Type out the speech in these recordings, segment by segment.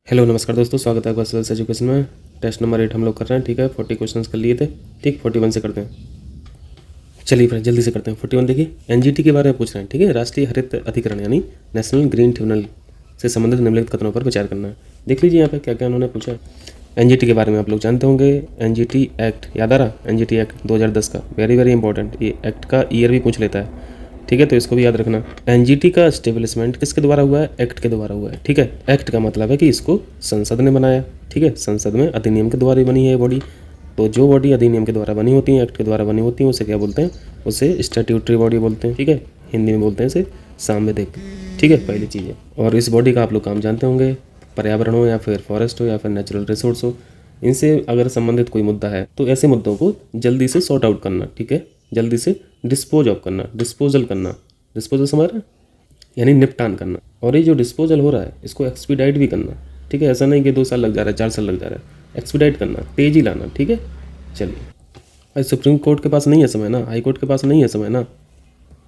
Hello नमस्कार दोस्तों, स्वागत है आपका सेल्स एजुकेशन में। टेस्ट नंबर 8 हम लोग कर रहे हैं। ठीक है, 40 क्वेश्चंस कर लिए थे। ठीक, 41 से करते हैं। चलिए फिर जल्दी से करते हैं। 41 देखिए, एनजीटी के बारे में पूछ रहे हैं। ठीक है, राष्ट्रीय हरित अधिकरण यानी नेशनल ग्रीन ट्रिब्यूनल से संबंधित निम्नलिखित कथनों पर विचार करना है। देख लीजिए यहाँ पे क्या क्या उन्होंने पूछा है। एनजीटी के बारे में आप लोग जानते होंगे। एनजीटी एक्ट याद आ रहा? एनजीटी एक्ट 2010 का, वेरी वेरी इंपॉर्टेंट। ये एक्ट का ईयर भी पूछ लेता है। ठीक है, तो इसको भी याद रखना। एनजीटी का एस्टेब्लिशमेंट किसके द्वारा हुआ है? एक्ट के द्वारा हुआ है। ठीक है, एक्ट का मतलब है कि इसको संसद ने बनाया। ठीक है, संसद में अधिनियम के द्वारा बनी है ये बॉडी। तो जो बॉडी अधिनियम के द्वारा बनी होती है, एक्ट के द्वारा बनी होती है, उसे क्या बोलते हैं? उसे स्टैट्यूटरी बॉडी बोलते हैं। ठीक है, हिंदी में बोलते हैं इसे सांविधिक। ठीक है, पहली चीज़ है। और इस बॉडी का आप लोग काम जानते होंगे, पर्यावरण हो या फिर फॉरेस्ट हो या फिर नेचुरल रिसोर्स हो, इनसे अगर संबंधित कोई मुद्दा है तो ऐसे मुद्दों को जल्दी से सॉर्ट आउट करना। ठीक है, जल्दी से डिस्पोज ऑफ करना, डिस्पोजल करना। डिस्पोजल समझ रहे हैं? यानी निपटान करना। और ये जो डिस्पोजल हो रहा है इसको एक्सपीडाइट भी करना। ठीक है, ऐसा नहीं कि 2 साल लग जा रहा है, 4 साल लग जा रहा है। एक्सपीडाइट करना, तेजी लाना। ठीक है, चलिए। भाई सुप्रीम कोर्ट के पास नहीं है समय ना, हाई कोर्ट के पास नहीं है समय ना।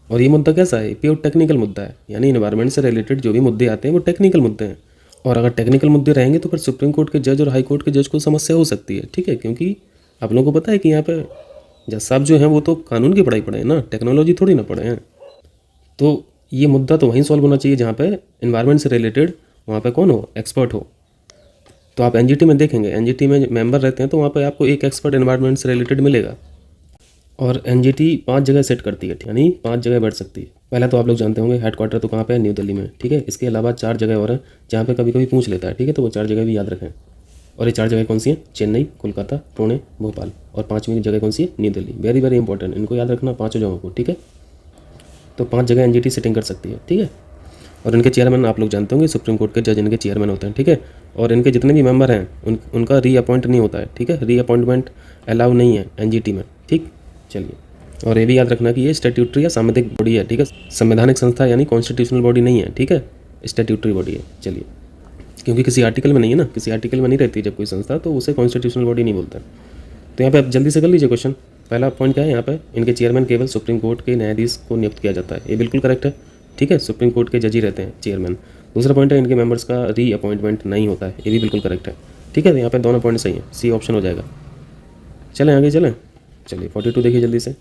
और ये मुद्दा कैसा है? प्योर टेक्निकल मुद्दा है। यानी इन्वायरमेंट से रिलेटेड जो भी मुद्दे आते हैं वो टेक्निकल मुद्दे हैं। और अगर टेक्निकल मुद्दे रहेंगे तो फिर सुप्रीम कोर्ट के जज और हाई कोर्ट के जज को समस्या हो सकती है। ठीक है, क्योंकि आप लोगों को पता है कि यहाँ पे जज साहब जो हैं वो तो कानून की पढ़ाई पढ़े हैं ना, टेक्नोलॉजी थोड़ी ना पढ़े हैं। तो ये मुद्दा तो वहीं सॉल्व होना चाहिए जहाँ पे एनवायरनमेंट से रिलेटेड, वहाँ पे कौन हो? एक्सपर्ट हो। तो आप एनजीटी में देखेंगे, एनजीटी में मेंबर रहते हैं तो वहाँ पे आपको एक एक्सपर्ट एनवायरनमेंट से रिलेटेड मिलेगा। और एनजीटी 5 जगह सेट करती है, यानी 5 जगह बैठ सकती है। पहला तो आप लोग जानते होंगे हेडक्वार्टर तो कहाँ पे है? न्यू दिल्ली में। ठीक है, इसके अलावा 4 जगह और हैं जहाँ पे कभी कभी पूछ लेता है। ठीक है, तो वो 4 जगह भी याद रखें। और ये 4 जगह कौन सी हैं? चेन्नई, कोलकाता, पुणे, भोपाल। और 5वीं जगह कौन सी है? New Delhi. Very very important, इनको याद रखना 5 जगहों को। ठीक है, तो 5 जगह एनजीटी सेटिंग कर सकती है। ठीक है, और इनके चेयरमैन आप लोग जानते होंगे, सुप्रीम कोर्ट के जज इनके चेयरमैन होते हैं। ठीक है, और इनके जितने भी मेंबर हैं उनका रीअपॉइंट नहीं होता है। ठीक है, रीअपॉइंटमेंट अलाउ नहीं है एनजीटी में। ठीक, चलिए। और ये भी याद रखना कि ये स्टैट्यूटरी या संवैधानिक बॉडी है। ठीक है, संवैधानिक संस्था यानी कॉन्स्टिट्यूशनल बॉडी नहीं है। ठीक है, स्टैट्यूटरी बॉडी है। चलिए, क्योंकि किसी आर्टिकल में नहीं है ना, किसी आर्टिकल में नहीं रहती जब कोई संस्था, तो उसे कॉन्स्टिट्यूशनल बॉडी नहीं बोलता। तो यहाँ पे आप जल्दी से कर लीजिए क्वेश्चन। पहला पॉइंट क्या है? यहाँ पे इनके चेयरमैन केवल सुप्रीम कोर्ट के न्यायाधीश को नियुक्त किया जाता है। ये बिल्कुल करेक्ट है। ठीक है, सुप्रीम कोर्ट के जज ही रहते हैं चेयरमैन। दूसरा पॉइंट है इनके मेंबर्स का रीअपॉइंटमेंट नहीं होता है। ये भी बिल्कुल करेक्ट है। ठीक है, तो यहाँ पे दोनों पॉइंट सही है, सी ऑप्शन हो जाएगा। चलें आगे चलें। चलिए 42 देखिए जल्दी से।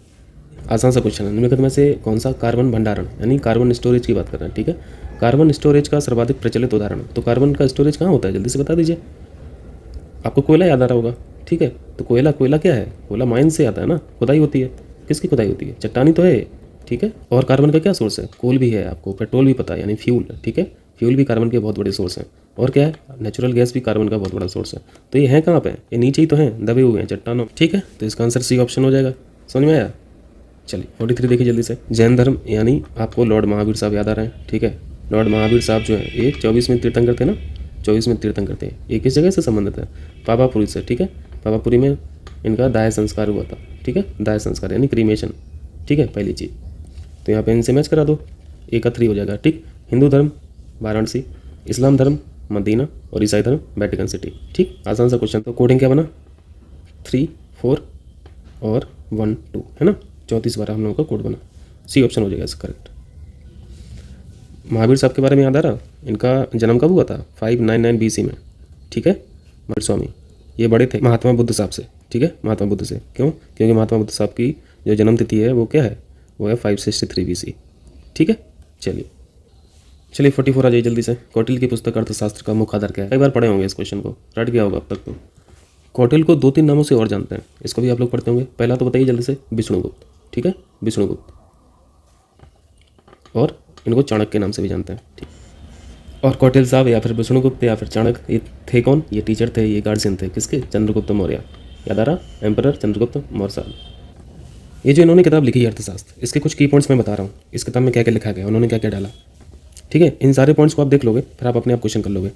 आसान सा क्वेश्चन है। निम्नलिखित में से कौन सा कार्बन भंडारण यानी कार्बन स्टोरेज की बात कर रहे हैं? ठीक है, कार्बन स्टोरेज का सर्वाधिक प्रचलित उदाहरण। तो कार्बन का स्टोरेज कहाँ होता है? जल्दी से बता दीजिए। आपको कोयला याद आ रहा होगा। ठीक है, तो कोयला क्या है? कोयला माइन से आता है ना, खुदाई होती है। किसकी खुदाई होती है? चट्टानी तो है। ठीक है, और कार्बन का क्या सोर्स है? कोल भी है, आपको पेट्रोल भी पता है यानी फ्यूल। ठीक है, फ्यूल भी कार्बन के बहुत बड़े सोर्स हैं। और क्या है? नेचुरल गैस भी कार्बन का बहुत बड़ा सोर्स है। तो ये हैं कहाँ पे? ये नीचे ही तो हैं, दबे हुए हैं चट्टानों। ठीक है, तो इसका आंसर सी ऑप्शन हो जाएगा। समझ में आया? चलिए 43 देखिए जल्दी से। जैन धर्म यानी आपको लॉर्ड महावीर साहब याद आ रहे हैं। ठीक है, लॉर्ड महावीर साहब जो है ये 24 में तीर्थंकर थे ना, 24 में तीर्थंकर थे। ये किस जगह से संबंधित है? पावापुरी से। ठीक है, पावापुरी में इनका दाह संस्कार हुआ था। ठीक है, दाह संस्कार यानी क्रीमेशन। ठीक है, पहली चीज़। तो यहाँ पे इनसे मैच करा दो, एक का 3 हो जाएगा। ठीक, हिंदू धर्म वाराणसी, इस्लाम धर्म मदीना और ईसाई धर्म वेटिकन सिटी। ठीक, आसान सा क्वेश्चन। तो कोडिंग क्या बना? 3, 4 और 1, 2 है ना, 34 बार हम लोगों का कोड बना। सी ऑप्शन हो जाएगा इसका करेक्ट। महावीर साहब के बारे में याद आ रहा? इनका जन्म कब हुआ था? 599 BC में। ठीक है, महावीर स्वामी ये बड़े थे महात्मा बुद्ध साहब से। ठीक है, महात्मा बुद्ध से। क्यों? क्योंकि महात्मा बुद्ध साहब की जो जन्म तिथि है वो क्या है? वो है 563 BC। ठीक है, चलिए 44 आ जाइए जल्दी से। कौटिल्य की पुस्तक अर्थशास्त्र का मुख्य आधार क्या है? कई बार पढ़े होंगे इस क्वेश्चन को, रट गया होगा अब तक तो। कौटिल्य को 2-3 नामों से और जानते हैं, इसको भी आप लोग पढ़ते होंगे। पहला तो बताइए जल्दी से, विष्णुगुप्त। ठीक है, विष्णुगुप्त। और इनको चाणक्य के नाम से भी जानते हैं। ठीक, और कौटिल्य साहब या फिर विष्णुगुप्त या फिर चाणक्य, ये थे कौन? ये टीचर थे, ये गार्जियन थे किसके? चंद्रगुप्त मौर्य। याद आ रहा? एम्परर चंद्रगुप्त मौर्य साहब। ये जो इन्होंने किताब लिखी है अर्थशास्त्र, इसके कुछ की पॉइंट्स मैं बता रहा हूँ। इस किताब में क्या क्या लिखा गया, उन्होंने क्या क्या डाला। ठीक है, इन सारे पॉइंट्स को आप देख लोगे फिर आप अपने आप क्वेश्चन कर लोगे।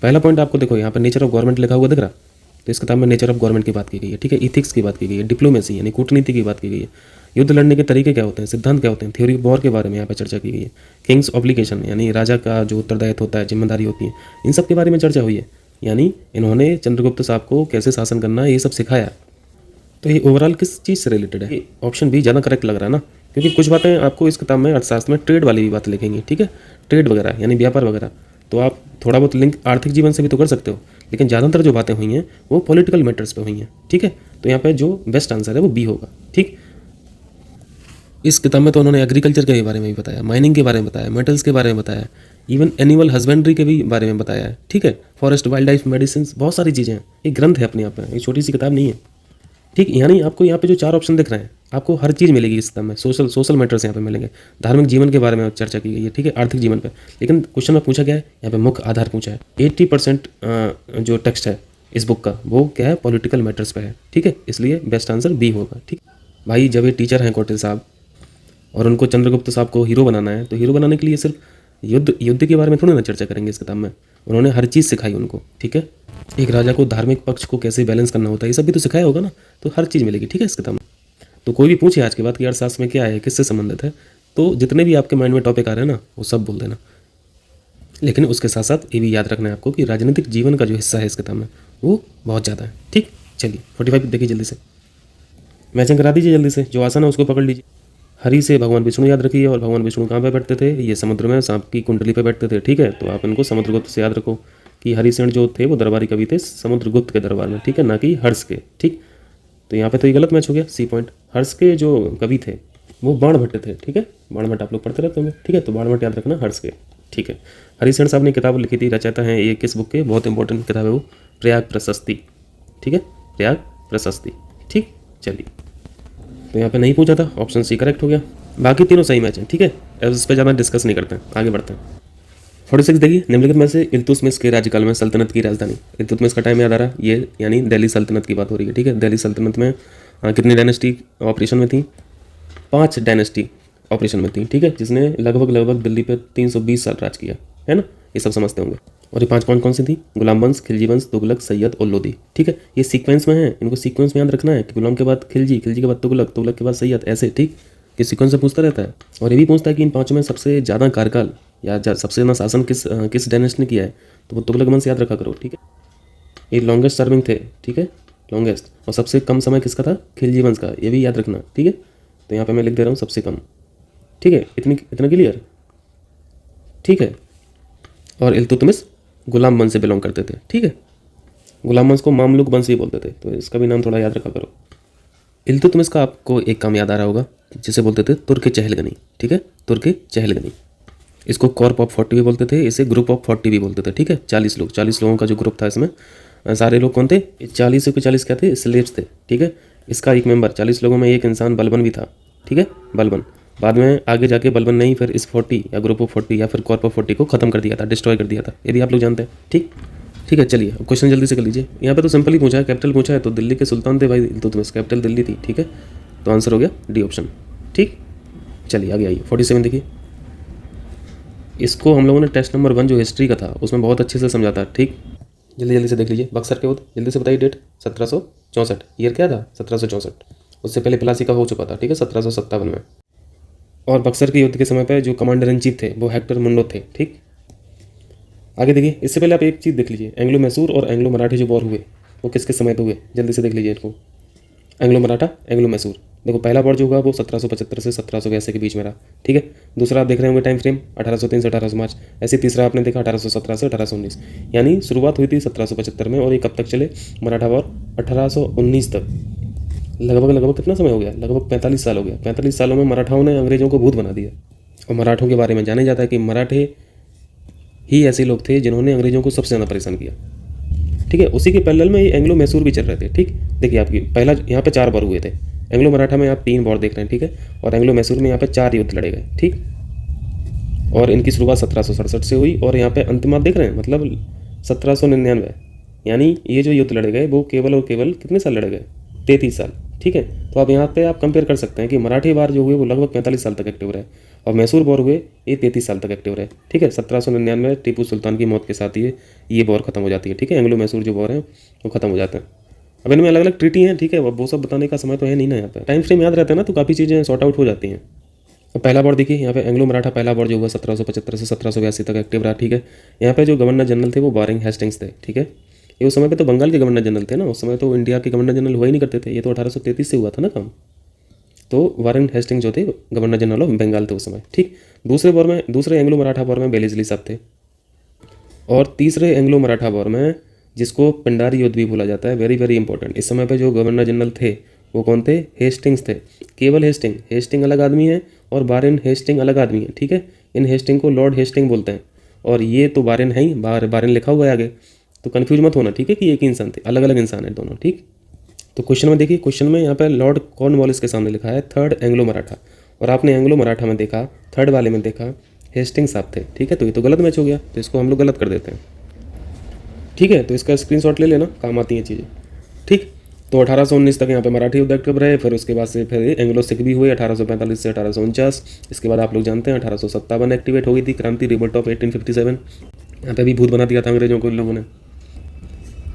पहला पॉइंट आपको देखो, यहाँ पर नेचर ऑफ गवर्नमेंट लिखा हुआ दिख रहा? तो इस किताब में नेचर ऑफ गवर्नमेंट की बात की गई है। ठीक है, इथिक्स की बात की गई है, डिप्लोमेसी यानी कूटनीति की बात की गई है, युद्ध लड़ने के तरीके क्या होते हैं, सिद्धांत क्या होते हैं, थ्योरी ऑफ वॉर के बारे में यहाँ पर चर्चा की गई है। किंग्स ऑब्लिगेशन यानी राजा का जो उत्तरदायित्व होता है, जिम्मेदारी होती है, इन सब के बारे में चर्चा हुई है। यानी इन्होंने चंद्रगुप्त साहब को कैसे शासन करना है ये सब सिखाया। तो ये ओवरऑल किस चीज़ से रिलेटेड है? ऑप्शन बी ज़्यादा करेक्ट लग रहा है ना, क्योंकि कुछ बातें आपको इस किताब में अर्थशास्त्र में ट्रेड वाली भी बात लिखेंगी। ठीक है, ट्रेड वगैरह यानी व्यापार वगैरह, तो आप थोड़ा बहुत लिंक आर्थिक जीवन से भी तो कर सकते हो, लेकिन ज़्यादातर जो बातें हुई हैं वो पॉलिटिकल मैटर्स पे हुई हैं, ठीक है। तो यहाँ पे जो बेस्ट आंसर है वो बी होगा, ठीक। इस किताब में तो उन्होंने एग्रीकल्चर के बारे में भी बताया, माइनिंग के बारे में बताया, मेटल्स के बारे में बताया, इवन एनिमल हस्बेंड्री के भी बारे में बताया है, ठीक है। फॉरेस्ट वाइल्ड लाइफ मेडिसिन, बहुत सारी चीज़ें हैं। एक ग्रंथ है अपने आप में, एक छोटी सी किताब नहीं है, ठीक। यानी आपको यहाँ पे जो 4 ऑप्शन दिख रहे हैं, आपको हर चीज़ मिलेगी इस किताब में। सोशल मैटर्स यहाँ पे मिलेंगे, धार्मिक जीवन के बारे में चर्चा की गई है, ठीक है, आर्थिक जीवन पे। लेकिन क्वेश्चन में पूछा गया है, यहाँ पे मुख्य आधार पूछा है। 80% जो टेक्स्ट है इस बुक का वो क्या है, पॉलिटिकल मैटर्स पे है, ठीक है। इसलिए बेस्ट आंसर बी होगा, ठीक। भाई जब ये टीचर हैं कौटिल साहब और उनको चंद्रगुप्त साहब को हीरो बनाना है, तो हीरो बनाने के लिए सिर्फ युद्ध के बारे में थोड़ी ना चर्चा करेंगे इस किताब में। उन्होंने हर चीज़ सिखाई उनको, ठीक है। एक राजा को धार्मिक पक्ष को कैसे बैलेंस करना होता है, ये सब भी तो सिखाया होगा ना, तो हर चीज़ मिलेगी, ठीक है, इस किताब में। तो कोई भी पूछे आज के बाद कि अर्थशास्त्र में क्या है, किससे संबंधित है, तो जितने भी आपके माइंड में टॉपिक आ रहे हैं ना, वो सब बोल देना। लेकिन उसके साथ साथ ये भी याद रखना है आपको कि राजनीतिक जीवन का जो हिस्सा है इस किताब में वो बहुत ज़्यादा है, ठीक। चलिए 45 देखिए जल्दी से, मैचिंग करा दीजिए जल्दी से, जो आसान है उसको पकड़ लीजिए। हरि से भगवान विष्णु याद रखिए, और भगवान विष्णु कहाँ पे बैठते थे, ये समुद्र में सांप की कुंडली पे बैठते थे, ठीक है। तो आप इनको समुद्रगुप्त से याद रखो कि हरिसेन जो थे वो दरबारी कवि थे समुद्रगुप्त के दरबार में, ठीक है, ना कि हर्ष के, ठीक। तो यहाँ पे तो ये गलत मैच हो गया, सी पॉइंट। हर्ष के जो कवि थे वो बाणभट्ट थे, ठीक है, बाणभट्ट आप लोग पढ़ते रहते होंगे, ठीक है। तो बाणभट्ट याद रखना हर्ष के, ठीक है। हरिसेन साहब ने किताब लिखी थी, रचयिता हैं ये किस बुक के, बहुत इंपॉर्टेंट किताब है वो, प्रयाग प्रशस्ति, ठीक है, प्रयाग प्रशस्ति, ठीक। चलिए तो यहाँ पे नहीं पूछा था, ऑप्शन सी करेक्ट हो गया। बाकी तीनों सही मैच हैं, ठीक है। अब इस पर ज़्यादा डिस्कस नहीं करते हैं, आगे बढ़ते हैं। 46 देखिए, निम्नलिखित में से इल्तुतमिश के राज्यकाल में सल्तनत की राजधानी, इल्तुतमिश का टाइम याद आ रहा है, ये यानी दिल्ली सल्तनत की बात हो रही है, ठीक है। दिल्ली सल्तनत में कितनी डायनेस्टी ऑपरेशन में थी, 5 डायनेस्टी ऑपरेशन में थी, ठीक है, जिसने लगभग दिल्ली पे 320 साल राज किया है ना, ये सब समझते होंगे। और ये 5 कौन सी थी, गुलाम वंश, खिलजी वंश, तुगलक, सैयद और लोदी, ठीक है। ये सीक्वेंस में है, इनको सीक्वेंस में याद रखना है कि गुलाम के बाद खिलजी, खिलजी के बाद तुगलक, तुगलक के बाद सैयद, ऐसे, ठीक। ये सीक्वेंस से पूछता रहता है। और ये भी पूछता है कि इन 5 में सबसे ज़्यादा कार्यकाल या सबसे ज़्यादा शासन किस डायनेस्टी ने किया है, तो वो तुगलक वंश याद रखा करो, ठीक है। ये लॉन्गेस्ट सर्विंग थे, ठीक है, लॉन्गेस्ट। और सबसे कम समय किसका था, खिलजी वंश का, ये भी याद रखना, ठीक है। तो यहाँ पे मैं लिख दे रहा हूँ सबसे कम, ठीक है, इतना क्लियर, ठीक है। और इल्तुतमिश गुलाम वंश से बिलोंग करते थे, ठीक है। गुलाम वंश को मामलुक वंश भी बोलते थे, तो इसका भी नाम थोड़ा याद रखा करो। इल्तुतमिश का आपको एक काम याद आ रहा होगा, जिसे बोलते थे तुर्क चहलगनी, ठीक है, तुर्क चहलगनी। इसको कॉर्प ऑफ 40 भी बोलते थे, इसे ग्रुप ऑफ 40 भी बोलते थे, ठीक है। 40 लोगों का जो ग्रुप था, इसमें सारे लोग कौन थे, 40 के 40 क्या थे, स्लेव्स थे, ठीक है। इसका एक मेंबर, 40 लोगों में एक इंसान बलबन भी था, ठीक है, बलबन। बाद में आगे जाके बलबन नहीं, फिर इस 40 या ग्रुप ऑफ 40 या फिर कॉर्प ऑफ 40 को खत्म कर दिया था, डिस्ट्रॉय कर दिया था, ये भी आप लोग जानते हैं, ठीक है। चलिए क्वेश्चन जल्दी से कर लीजिए। यहाँ पे तो सिंपल ही पूछा है, कैपिटल पूछा है, तो दिल्ली के सुल्तान थे भाई इल्तुतमिश, कैपिटल दिल्ली थी, ठीक है। तो आंसर हो गया डी ऑप्शन, ठीक। चलिए आगे आइए, 47 देखिए। इसको हम लोगों ने टेस्ट नंबर 1 जो हिस्ट्री का था उसमें बहुत अच्छे से समझा था, ठीक। जल्दी से देख लीजिए। बक्सर के युद्ध, जल्दी से बताइए डेट, 1764, ईयर क्या था, 1764। उससे पहले प्लासी का हो चुका था, ठीक है, 1757 में। और बक्सर के युद्ध के समय पर जो कमांडर इन चीफ थे वो हेक्टर मुंडो थे, ठीक। आगे देखिए, इससे पहले आप एक चीज़ देख लीजिए, एंग्लो मैसूर और एंग्लो मराठी जो वॉर हुए वो किस समय पे हुए, जल्दी से देख लीजिए इसको। एंग्लो मराठा, एंग्लो मैसूर, देखो पहला वॉर जो हुआ वो 1775 से 1782 के बीच में रहा, ठीक है। दूसरा आप देख रहे होंगे टाइम फ्रेम 1803 से 1805, ऐसे तीसरा आपने देखा 1817 से 1819, यानी शुरुआत हुई थी 1775 में और ये कब तक चले, मराठा वॉर 1819 तक, लगभग कितना समय हो गया, लगभग 45 साल हो गया। 45 सालों में मराठाओं ने अंग्रेजों को भूत बना दिया। और मराठों के बारे में जाना जाता है कि मराठे ही ऐसे लोग थे जिन्होंने अंग्रेजों को सबसे ज़्यादा परेशान किया, ठीक है। उसी के पैरेलल में ये एंग्लो मैसूर भी चल रहे थे, ठीक। देखिए आपकी पहला यहाँ पे 4 वॉर हुए थे, एंग्लो मराठा में आप 3 वॉर देख रहे हैं, ठीक है। और एंग्लो मैसूर में यहाँ पे 4 युद्ध लड़े गए, ठीक। और इनकी शुरुआत 1767 से हुई और यहाँ पे अंतिम आप देख रहे हैं, मतलब 1799, यानी ये जो युद्ध लड़े गए वो केवल और केवल कितने साल लड़े गए, 33 साल, ठीक है। तो आप यहाँ पे आप कंपेयर कर सकते हैं कि मराठी वार जो हुए वो लगभग 45 साल तक एक्टिव रहे और मैसूर वॉर हुए ये 33 साल तक एक्टिव रहे, ठीक है। 1799 टीपू सुल्तान की मौत के साथ ये वॉर खत्म हो जाती है, ठीक है। एंग्लो मैसूर जो वॉर है वो खत्म हो जाते हैं। अब इनमें अलग अलग ट्रीटी हैं, ठीक है, वो सब बताने का समय तो है नहीं ना, यहाँ पे टाइम फ्रेम याद रहता है ना, तो काफ़ी चीज़ें सॉर्ट आउट हो जाती हैं। अब पहला वॉर देखिए, यहाँ पे एंग्लो मराठा पहला वॉर जो हुआ 1775 से 1782 तक एक्टिव रहा, ठीक है। यहाँ पे जो गवर्नर जनरल थे वो वारेन हेस्टिंग्स थे, ठीक है। ये उस समय पे तो बंगाल के गवर्नर जनरल थे ना, उस समय तो इंडिया के गवर्नर जनरल हुआ ही नहीं करते थे, ये तो 1833 से हुआ था ना काम। तो वारेन हेस्टिंग्स जो थे गवर्नर जनरल ऑफ बंगाल थे उस समय, ठीक। दूसरे एंग्लो मराठा वॉर में बेलिजली साहब थे और तीसरे एंग्लो मराठा वॉर में, जिसको पिंडारी युद्ध भी बोला जाता है, वेरी वेरी इंपॉर्टेंट, इस समय पे जो गवर्नर जनरल थे वो कौन थे? हेस्टिंग्स थे। केवल हेस्टिंग अलग आदमी है और वारेन हेस्टिंग अलग आदमी है, ठीक है। इन हेस्टिंग को लॉर्ड हेस्टिंग बोलते हैं और ये तो वारेन है ही, वारेन लिखा हुआ है आगे, तो कन्फ्यूज मत होना, ठीक है, कि एक ही इंसान थे, अलग अलग इंसान है दोनों, ठीक। तो क्वेश्चन में देखिए, क्वेश्चन में यहाँ पे लॉर्ड कॉर्नवालिस के सामने लिखा है थर्ड एंग्लो मराठा, और आपने एंग्लो मराठा में देखा, थर्ड वाले में देखा हेस्टिंग साहब थे, ठीक है। तो ये तो गलत मैच हो गया, तो इसको हम लोग गलत कर देते हैं, ठीक है। तो इसका स्क्रीनशॉट ले लेना, काम आती हैं चीज़ें, ठीक। तो 1819 तक यहाँ पे मराठी युद्ध एक्टिव रहे, फिर उसके बाद से फिर एंग्लो सिख भी हुए 1845 से 1849। इसके बाद आप लोग जानते हैं 1857 एक्टिवेट हो गई थी क्रांति, रिवोल्ट ऑफ 1857। यहाँ पे भी भूत बना दिया था अंग्रेजों को इन लोगों ने।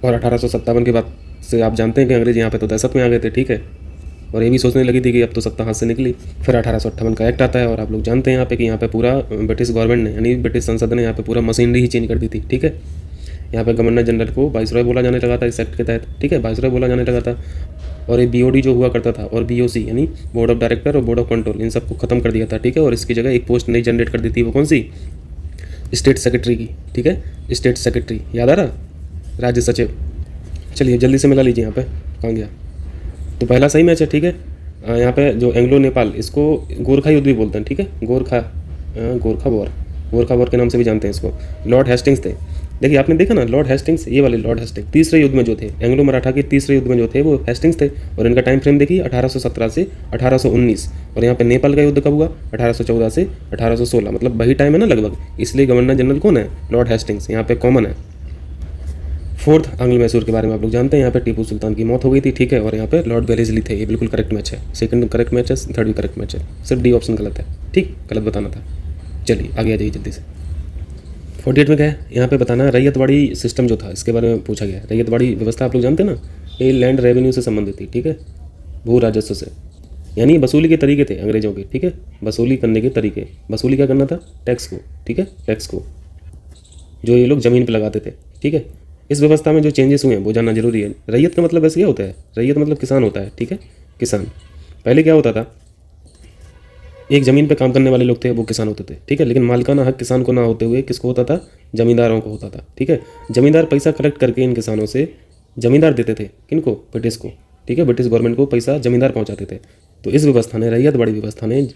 और 1857 के बाद से आप जानते हैं कि अंग्रेज यहाँ पे तो दहशत में आ गए थे, ठीक है। और ये भी सोचने लगी थी कि अब तो सत्ता हाथ से निकली। फिर 1858 का एक्ट आता है और आप लोग जानते हैं यहाँ पे कि यहाँ पे पूरा ब्रिटिश गवर्नमेंट ने, यानी ब्रिटिश संसद ने यहाँ पे पूरा मशीनरी ही चेंज कर दी थी, ठीक है। यहाँ पे गवर्नर जनरल को वाइसरॉय बोला जाने लगा था इस एक्ट के तहत, ठीक है, वाइसरॉय बोला जाने लगा था। और ये बीओडी जो हुआ करता था और बीओसी यानी बोर्ड ऑफ डायरेक्टर और बोर्ड ऑफ कंट्रोल, इन सबको खत्म कर दिया था, ठीक है। और इसकी जगह एक पोस्ट नई जनरेट कर दी थी, वो कौन सी? स्टेट सेक्रेटरी की, ठीक है, स्टेट सेक्रेटरी, याद आ रहा? राज्य सचिव। चलिए जल्दी से मिला लीजिए, यहाँ पे कहाँ गया? तो पहला सही मैच है, ठीक है। यहाँ पे जो एंग्लो नेपाल, इसको गोरखा युद्ध भी बोलते हैं, ठीक है, गोरखा वॉर के नाम से भी जानते हैं इसको। लॉर्ड हेस्टिंग्स थे, देखिए आपने देखा ना, लॉर्ड हेस्टिंग्स, ये वाले लॉर्ड हेस्टिंग्स तीसरे युद्ध में जो थे, एंग्लो मराठा के तीसरे युद्ध में जो थे वो हेस्टिंग्स थे। और इनका टाइम फ्रेम देखिए 1817 से 1819। और यहाँ पे नेपाल का युद्ध कब हुआ? 1814 से 1816, मतलब वही टाइम है ना लगभग, इसलिए गवर्नर जनरल कौन है? लॉर्ड हेस्टिंग्स, यहाँ पे कॉमन है। फोर्थ आंग्ल मैसूर के बारे में आप लोग जानते हैं, यहाँ पे टीपू सुल्तान की मौत हो गई थी, ठीक है। और यहाँ पे लॉर्ड वेलेस्ली थे, ये बिल्कुल करेक्ट मैच है। सेकंड करेक्ट मैच है, थर्ड भी करेक्ट मैच है, सिर्फ डी ऑप्शन गलत है, ठीक, गलत बताना था। चलिए आगे आ जाइए जल्दी से। 48 में क्या है? यहाँ पे बताना रैयतवाड़ी सिस्टम जो था, इसके बारे में पूछा गया है। रैयतवाड़ी व्यवस्था आप लोग जानते हैं ना, ये लैंड रेवेन्यू से संबंधित थी, ठीक है, भू राजस्व से, यानी वसूली के तरीके थे अंग्रेजों के, ठीक है, वसूली करने के तरीके। वसूली क्या करना था? टैक्स को, ठीक है, टैक्स को जो ये लोग ज़मीन पर लगाते थे, ठीक है। इस व्यवस्था में जो चेंजेस हुए हैं वो जानना जरूरी है। रैयत का मतलब वैसे क्या होता है? रैयत मतलब किसान होता है, ठीक है, किसान। पहले क्या होता था, एक ज़मीन पे काम करने वाले लोग थे वो किसान होते थे, ठीक है। लेकिन मालिकाना हक किसान को ना होते हुए किसको होता था? जमींदारों को होता था, ठीक है। जमींदार पैसा कलेक्ट करके इन किसानों से, जमींदार देते थे किनको? ब्रिटिश को, ठीक है, ब्रिटिश गवर्नमेंट को पैसा जमींदार पहुंचाते थे। तो इस व्यवस्था ने, रैयतवाड़ी व्यवस्था ने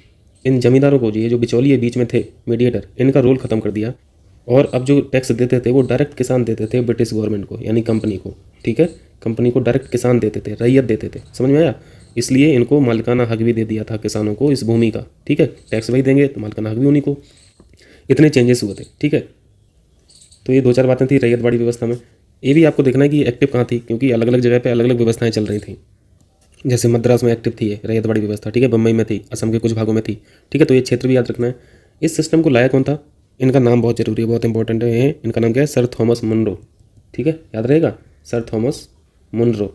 इन जमींदारों को, ये जो बिचौलिए बीच में थे, मीडिएटर, इनका रोल खत्म कर दिया। और अब जो टैक्स देते थे वो डायरेक्ट किसान देते थे ब्रिटिश गवर्नमेंट को, यानी कंपनी को, ठीक है। कंपनी को डायरेक्ट किसान देते थे, रैयत देते थे, समझ में आया? इसलिए इनको मालिकाना हक भी दे दिया था किसानों को इस भूमि का, ठीक है। टैक्स वही देंगे तो मालिकाना हक भी उन्हीं को। इतने चेंजेस हुए थे, ठीक है। तो ये दो चार बातें थी रैयतवाड़ी व्यवस्था में। ये भी आपको देखना है कि एक्टिव कहाँ थी, क्योंकि अलग अलग जगह पे अलग अलग व्यवस्थाएं चल रही थी। जैसे मद्रास में एक्टिव थी ये रैयतवाड़ी व्यवस्था, ठीक है, बम्बई में थी, असम के कुछ भागों में थी, ठीक है। तो ये क्षेत्र भी याद रखना है। इस सिस्टम को लाया कौन था? इनका नाम बहुत जरूरी है, बहुत इंपॉर्टेंट है। इनका नाम क्या है? सर थॉमस मुनरो, ठीक है, याद रहेगा, सर थॉमस मुनरो।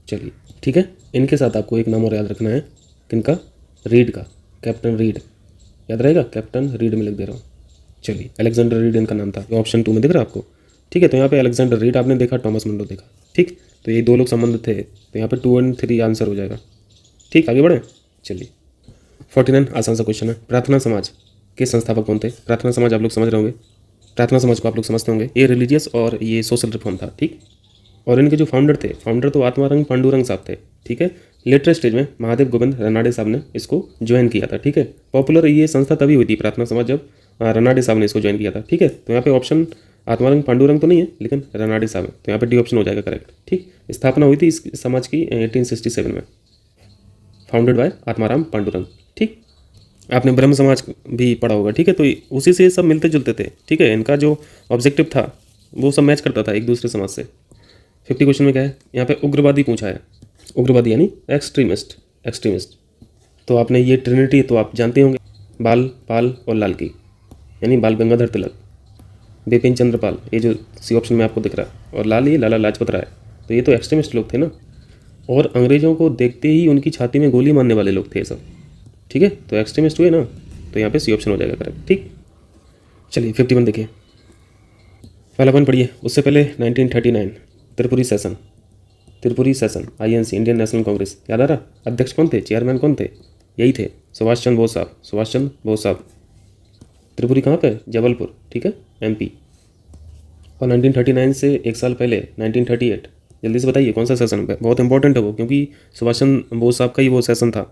चलिए ठीक है। इनके साथ आपको एक नाम और याद रखना है, किनका? रीड का, कैप्टन रीड, याद रहेगा, कैप्टन रीड में लिख दे रहा हूँ। चलिए, अलेक्जेंडर रीड इनका नाम था, ऑप्शन 2 में दिख रहा है आपको, ठीक है। तो यहाँ पे अलेक्जेंडर रीड आपने देखा, टॉमस मुनरो देखा, ठीक। तो ये दो लोग संबंधित थे, तो यहाँ पे 2 और 3 आंसर हो जाएगा, ठीक। आगे बढ़ें, चलिए। 49 आसान सा क्वेश्चन है। प्रार्थना समाज के संस्थापक कौन थे? प्रार्थना समाज आप लोग समझ रहे होंगे, प्रार्थना समाज को आप लोग समझते होंगे, ये रिलीजियस और ये सोशल रिफॉर्म था, ठीक। और इनके जो फाउंडर थे, फाउंडर तो आत्मारंग पांडुरंग साहब थे, ठीक है। लेटर स्टेज में महादेव गोविंद रनाडे साहब ने इसको ज्वाइन किया था, ठीक है। पॉपुलर ये संस्था तभी हुई थी प्रार्थना समाज जब रनाडे साहब ने इसको ज्वाइन किया था, ठीक है। तो यहाँ पे ऑप्शन आत्मारंग पांडुरंग तो नहीं है, लेकिन रनाडे साहब है, तो यहाँ पे डी ऑप्शन हो जाएगा करेक्ट, ठीक। स्थापना हुई थी इस समाज की 1867 में, फाउंडेड बाय आत्माराम पांडुरंग, ठीक। आपने ब्रह्म समाज भी पढ़ा होगा, ठीक है। तो उसी से सब मिलते जुलते थे, ठीक है। इनका जो ऑब्जेक्टिव था वो सब मैच करता था एक दूसरे समाज से। 50 क्वेश्चन में क्या है? यहाँ पे उग्रवादी पूछा है, उग्रवादी यानी एक्सट्रीमिस्ट, एक्सट्रीमिस्ट। तो आपने ये ट्रिनिटी तो आप जानते होंगे, बाल, पाल और लाल की, यानी बाल गंगाधर तिलक, बिपिन चंद्र पाल, ये जो सी ऑप्शन में आपको दिख रहा है, और लाल ये लाला लाजपत राय। तो ये तो एक्सट्रीमिस्ट लोग थे ना, और अंग्रेजों को देखते ही उनकी छाती में गोली मारने वाले लोग थे सब, ठीक है। तो एक्सट्रीमिस्ट हुए ना, तो यहाँ पे सी ऑप्शन हो जाएगा करेक्ट, ठीक। चलिए 51 देखिए, पहला पॉइंट पढ़िए। उससे पहले 1939 Tripuri session, Tripuri session, INC, Indian national Congress, याद आ रहा? अध्यक्ष कौन थे? चेयरमैन कौन थे? यही थे, सुभाष चंद्र बोस साहब, सुभाष चंद्र बोस साहब। त्रिपुरी कहाँ पे? जबलपुर, ठीक है, MP। और 1939 से एक साल पहले 1938, जल्दी से बताइए कौन सा सेशन है? बहुत इंपॉर्टेंट है वो, क्योंकि सुभाष चंद्र बोस साहब का ही वो सेशन था।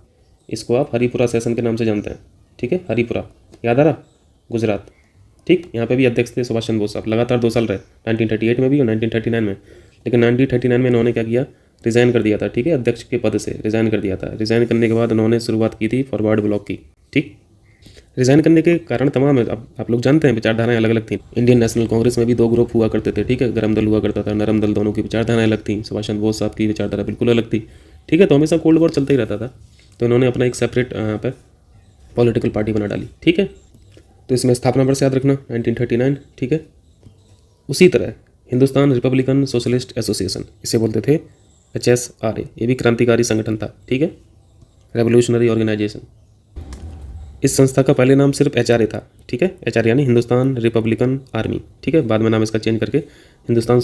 इसको आप हरिपुरा सेशन के नाम से जानते हैं, ठीक है, हरिपुरा, याद आ रहा? गुजरात, ठीक। यहाँ पे भी अध्यक्ष थे सुभाष चंद्र बोस साहब, लगातार 2 साल रहे, 1938 में भी और 1939 में। लेकिन 1939 में इन्होंने क्या किया, रिज़ाइन कर दिया था, ठीक है, अध्यक्ष के पद से रिज़ाइन कर दिया था। रिज़ाइन करने के बाद उन्होंने शुरुआत की थी फॉरवर्ड ब्लॉक की, ठीक। रिज़ाइन करने के कारण तमाम है, अब आप लोग जानते हैं विचारधाराएं अलग अलग थी। इंडियन नेशनल कांग्रेस में भी 2 ग्रुप हुआ करते थे, ठीक है, गरम दल हुआ करता था, नरम दल, दोनों की विचारधाराएं अलग थी। सुभाष चंद्र बोस साहब की विचारधारा बिल्कुल अलग थी, ठीक है। तो हमेशा कोल्ड वॉर चलता ही रहता था, तो इन्होंने अपना एक सेपरेट यहाँ पर पॉलिटिकल पार्टी बना डाली, ठीक है। तो इसमें स्थापना वर्ष याद रखना 1939, ठीक है। उसी तरह हिंदुस्तान रिपब्लिकन सोशलिस्ट एसोसिएशन, इसे बोलते थे HSRA, ये भी क्रांतिकारी संगठन था, ठीक है, रेवोल्यूशनरी ऑर्गेनाइजेशन। इस संस्था का पहले नाम सिर्फ HRA था, ठीक है, HRA यानी हिंदुस्तान रिपब्लिकन आर्मी, ठीक है। बाद में नाम इसका चेंज करके हिंदुस्तान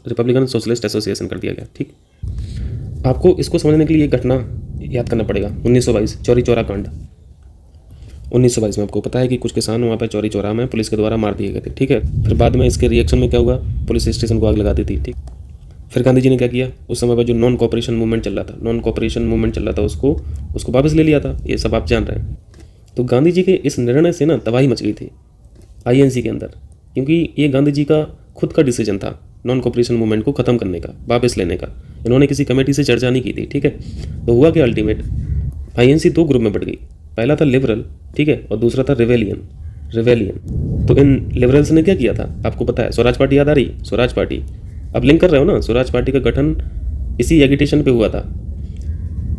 रिपब्लिकन सोशलिस्ट एसोसिएशन कर दिया गया, ठीक। आपको इसको समझने के लिए एक घटना याद करना पड़ेगा, 1922 चौरी चौरा कांड। 1922 में आपको पता है कि कुछ किसान वहाँ पर चौरी चौरा में पुलिस के द्वारा मार दिए गए थे, ठीक है। फिर बाद में इसके रिएक्शन में क्या हुआ, पुलिस स्टेशन को आग लगा दी थी, ठीक। फिर गांधी जी ने क्या किया, उस समय पर जो नॉन कोऑपरेशन मूवमेंट चल रहा था, उसको वापस ले लिया था, ये सब आप जान रहे हैं। तो गांधी जी के इस निर्णय से ना तबाही मच गई थी INC के अंदर, क्योंकि ये गांधी जी का खुद का डिसीजन था नॉन कोऑपरेशन मूवमेंट को ख़त्म करने का, वापस लेने का। इन्होंने किसी कमेटी से चर्चा नहीं की थी, ठीक है। तो हुआ कि अल्टीमेट INC 2 ग्रुप में बढ़ गई। पहला था लिबरल, ठीक है, और दूसरा था रिवेलियन। तो इन लिबरल्स ने क्या किया था, आपको पता है, स्वराज पार्टी याद आ रही? स्वराज पार्टी, अब लिंक कर रहे हो ना, स्वराज पार्टी का गठन इसी एगिटेशन पे हुआ था।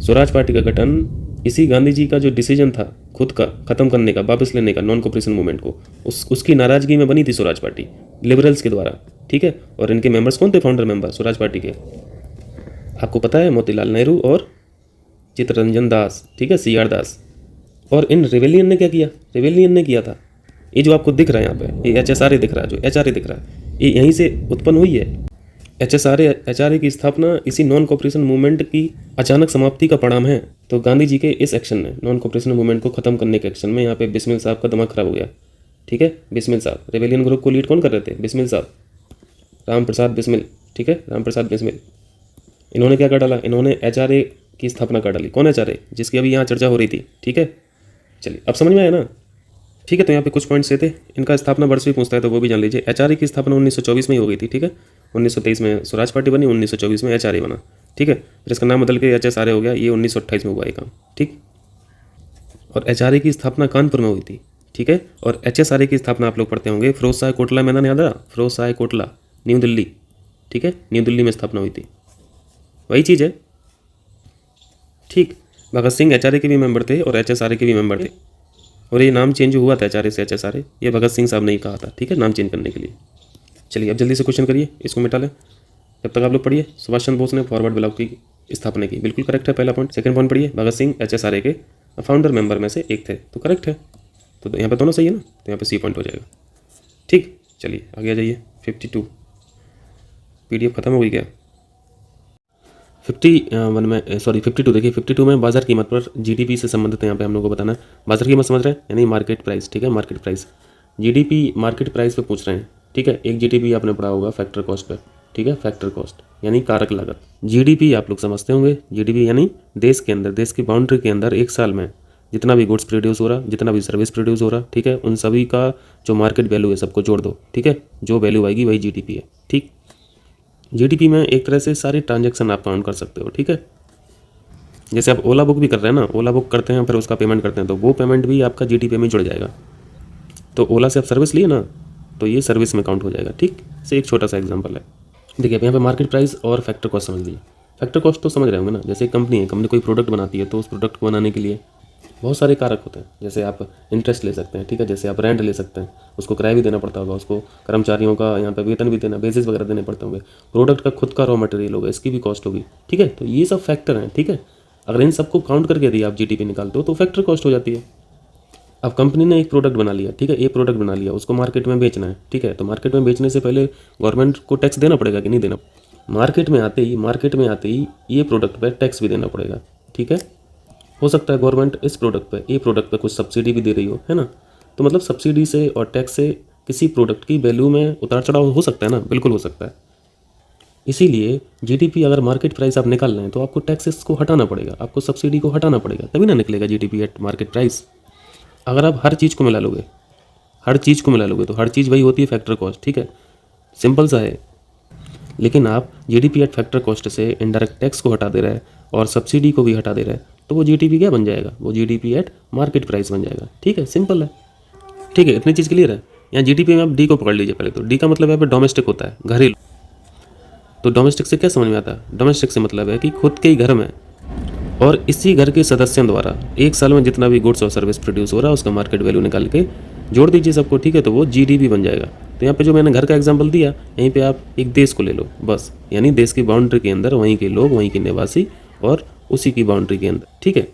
स्वराज पार्टी का गठन इसी गांधी जी का जो डिसीजन था खुद का ख़त्म करने का, वापस लेने का नॉन कोऑपरेशन मूवमेंट को, उसकी नाराज़गी में बनी थी स्वराज पार्टी लिबरल्स के द्वारा, ठीक है। और इनके मेंबर्स कौन थे, फाउंडर मेंबर स्वराज पार्टी के? आपको पता है, मोतीलाल नेहरू और चित्तरंजन दास, ठीक है, CR दास। और इन रिवेलियन ने क्या किया, रिवेलियन ने किया था, ये जो आपको दिख रहा है यहाँ पे, ये HSRA दिख रहा है, जो HRA दिख रहा है, ये यहीं से उत्पन्न हुई है। HRA की स्थापना इसी नॉन कोऑपरेशन मूवमेंट की अचानक समाप्ति का परिणाम है। तो गांधी जी के इस एक्शन में, नॉन कोऑपरेशन मूवमेंट को खत्म करने के एक्शन में, यहाँ पे बिस्मिल साहब का दिमाग खराब हो गया, ठीक है। बिस्मिल साहब, रेवेलियन ग्रुप को लीड कौन कर रहे थे? बिस्मिल साहब, राम प्रसाद बिस्मिल, ठीक है, राम प्रसाद बिस्मिल। इन्होंने क्या कर डाला, इन्होंने HRA की स्थापना कर डाली। कौन HRA? जिसकी अभी यहाँ चर्चा हो रही थी, ठीक है। चलिए अब समझ में आया ना, ठीक है। तो यहाँ पे कुछ पॉइंट्स थे, इनका स्थापना वर्ष भी पूछता है तो वो भी जान लीजिए। HRA की स्थापना 1924 में ही हो गई थी, ठीक है। 1923 में स्वराज पार्टी बनी, 1924 में HRA बना, ठीक है। फिर इसका नाम बदल के HSRA हो गया, ये 1928 में हुआ ये काम, ठीक। और HRA की स्थापना कानपुर में हुई थी, ठीक है। और HSRA की स्थापना आप लोग पढ़ते होंगे, फिरोज शाह कोटला मैदान याद आ? फिरोज शाह कोटला, न्यू दिल्ली, ठीक है, न्यू दिल्ली में स्थापना हुई थी, वही चीज़ है, ठीक। भगत सिंह HRA के भी मेंबर थे और HSRA के भी मेंबर थे, और ये नाम चेंज हुआ था HRA से HSRA, ये भगत सिंह साहब ने ही कहा था, ठीक है, नाम चेंज करने के लिए। चलिए अब जल्दी से क्वेश्चन करिए, इसको मिटा लें, जब तक आप लोग पढ़िए। सुभाष चंद्र बोस ने फॉरवर्ड ब्लॉक की स्थापना की, बिल्कुल करेक्ट है पहला पॉइंट। सेकंड पॉइंट पढ़िए, भगत सिंह HSRA के फाउंडर मेंबर में से एक थे, तो करेक्ट है। तो यहाँ पे दोनों सही है ना, तो यहाँ पे C पॉइंट हो जाएगा, ठीक। चलिए आगे आ जाइए। 52 PDF खत्म हो गई क्या? 52 देखिए, 52 में बाजार कीमत पर GDP से संबंधित यहाँ पे हम लोग को बताना है। बाजार कीमत समझ रहे हैं, यानी मार्केट प्राइस, ठीक है, market price. GDP market price पे पूछ रहे हैं, ठीक है। एक GDP आपने पढ़ा होगा फैक्टर कॉस्ट पे, ठीक है, फैक्टर कॉस्ट यानी कारक लागत। GDP आप लोग समझते होंगे, GDP यानी देश के अंदर, देश की बाउंड्री के अंदर एक साल में जितना भी गुड्स प्रोड्यूस हो रहा, जितना भी सर्विस प्रोड्यूस हो रहा, ठीक है, उन सभी का जो मार्केट वैल्यू है सबको जोड़ दो, ठीक है, जो वैल्यू आएगी वही GDP है, ठीक। GDP में एक तरह से सारे ट्रांजैक्शन आप काउंट कर सकते हो, ठीक है। जैसे आप ओला बुक भी कर रहे हैं ना, ओला बुक करते हैं फिर उसका पेमेंट करते हैं, तो वो पेमेंट भी आपका GDP में जुड़ जाएगा। तो ओला से आप सर्विस लिए ना, तो ये सर्विस में काउंट हो जाएगा, ठीक। से एक छोटा सा एग्जांपल है, देखिए अब यहाँ पे मार्केट प्राइस और फैक्टर कॉस्ट समझ लीजिए। फैक्टर कॉस्ट तो समझ रहे होंगे ना, जैसे कंपनी है, कंपनी कोई प्रोडक्ट बनाती है, तो उस प्रोडक्ट को बनाने के लिए बहुत सारे कारक होते हैं। जैसे आप इंटरेस्ट ले सकते हैं, ठीक है, जैसे आप रेंट ले सकते हैं, उसको किराया भी देना पड़ता होगा, उसको कर्मचारियों का यहाँ पे वेतन भी देना, बेसिस वगैरह देने पड़ते होंगे, प्रोडक्ट का खुद का रॉ मटेरियल होगा, इसकी भी कॉस्ट होगी, ठीक है। तो ये सब फैक्टर हैं, ठीक है। अगर इन सबको काउंट करके यदि आप GDP निकालते हो तो फैक्टर कॉस्ट हो जाती है। अब कंपनी ने एक प्रोडक्ट बना लिया, ठीक है, ये प्रोडक्ट बना लिया, उसको मार्केट में बेचना है, ठीक है। तो मार्केट में बेचने से पहले गवर्नमेंट को टैक्स देना पड़ेगा कि नहीं देना? मार्केट में आते ही ये प्रोडक्ट पर टैक्स भी देना पड़ेगा, ठीक है। हो सकता है गवर्नमेंट इस प्रोडक्ट पे, ये प्रोडक्ट पे कुछ सब्सिडी भी दे रही हो, है ना। तो मतलब सब्सिडी से और टैक्स से किसी प्रोडक्ट की वैल्यू में उतार चढ़ाव हो सकता है ना, बिल्कुल हो सकता है। इसीलिए जीडीपी अगर मार्केट प्राइस आप निकाल रहे हैं तो आपको टैक्सेस को हटाना पड़ेगा, आपको सब्सिडी को हटाना पड़ेगा, तभी ना निकलेगा जीडीपी एट मार्केट प्राइस। अगर आप हर चीज़ को मिला लोगे, हर चीज़ को मिला लोगे तो हर चीज़ वही होती है फैक्टर कॉस्ट, ठीक है, सिंपल सा है। लेकिन आप जीडीपी एट फैक्टर कॉस्ट से इनडायरेक्ट टैक्स को हटा दे रहा है और सब्सिडी को भी हटा दे रहा है, तो वो जीडीपी क्या बन जाएगा, वो जीडीपी एट मार्केट प्राइस बन जाएगा। ठीक है, सिंपल है। ठीक है, इतनी चीज़ क्लियर है। यहाँ जीडीपी में आप डी को पकड़ लीजिए पहले। तो डी का मतलब यहाँ पे डोमेस्टिक होता है, घरेलू। तो डोमेस्टिक से क्या समझ में आता है? डोमेस्टिक से मतलब है कि खुद के ही घर में और इसी घर के सदस्यों द्वारा एक साल में जितना भी गुड्स और सर्विस प्रोड्यूस हो रहा है उसका मार्केट वैल्यू निकाल के जोड़ दीजिए सबको, ठीक है, तो वो जीडीपी बन जाएगा। तो यहाँ पे जो मैंने घर का एग्जांपल दिया, यहीं पे आप एक देश को ले लो बस, यानी देश की बाउंड्री के अंदर वहीं के लोग, वहीं के निवासी और उसी की बाउंड्री के अंदर, ठीक है।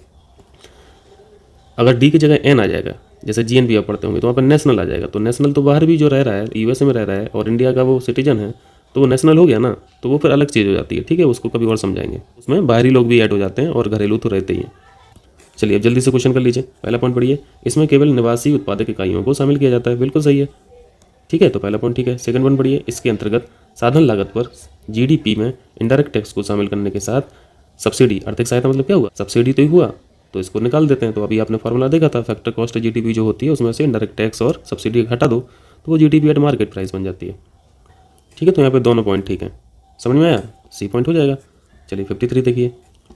अगर डी की जगह एन आ जाएगा, जैसे जीएनपी आप पढ़ते होंगे, तो वहाँ पर नेशनल आ जाएगा। तो नेशनल तो बाहर भी जो रह रहा है, यूएसए में रह रहा है और इंडिया का वो सिटीजन है, तो वो नेशनल हो गया ना, तो वो फिर अलग चीज़ हो जाती है, ठीक है, उसको कभी और समझाएंगे। उसमें बाहरी लोग भी ऐड हो जाते हैं और घरेलू तो रहते ही हैं। चलिए अब जल्दी से क्वेश्चन कर लीजिए। पहला पॉइंट पढ़िए, इसमें केवल निवासी उत्पादक इकाइयों को शामिल किया जाता है, बिल्कुल सही है, ठीक है। तो पहला पॉइंट ठीक है। सेकंड पॉइंट पढ़िए, इसके अंतर्गत साधन लागत पर जीडीपी में इनडायरेक्ट टैक्स को शामिल करने के साथ सब्सिडी, आर्थिक सहायता मतलब क्या हुआ, सब्सिडी तो ही हुआ, तो इसको निकाल देते हैं। तो अभी आपने फॉर्मूला देखा था, फैक्टर कॉस्ट जीडीपी जो होती है उसमें से इनडायरेक्ट टैक्स और सब्सिडी हटा दो तो वो जीडीपी एट मार्केट प्राइस बन जाती है, ठीक है। तो यहाँ पे दोनों पॉइंट ठीक है, समझ में आया, सी पॉइंट हो जाएगा। चलिए 53 देखिए,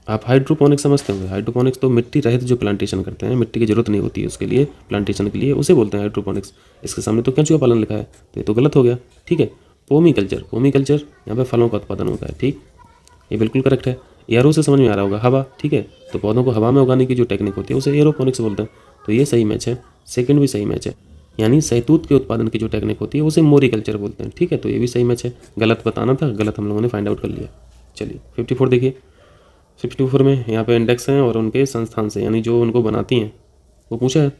आप हाइड्रोपोनिक्स समझते होंगे। हाइड्रोपोनिक्स तो मिट्टी रहित जो प्लांटेशन करते हैं, मिट्टी की जरूरत नहीं होती है उसके लिए, प्लांटेशन के लिए, उसे बोलते हैं हाइड्रोपोनिक्स। इसके सामने तो केंचुआ पालन लिखा है, तो ये तो गलत हो गया, ठीक है। पोमीकल्चर, पोमीकल्चर यहाँ पे फलों का उत्पादन होता है, ठीक, ये बिल्कुल करेक्ट है। एरो से समझ में आ रहा होगा, हवा, ठीक है, तो पौधों को हवा में उगाने की जो टेक्निक होती है उसे एरोपोनिक्स बोलते हैं, तो ये सही मैच है। सेकंड भी सही मैच है, यानी सहतूत के उत्पादन की जो टेक्निक होती है उसे मोरिकल्चर बोलते हैं, ठीक है, तो ये भी सही मैच है। गलत बताना था, गलत हम लोगों ने फाइंड आउट कर लिया। चलिए 54 देखिए, 54 में यहाँ पे इंडेक्स हैं और उनके संस्थान से, यानी जो उनको बनाती हैं वो पूछा है,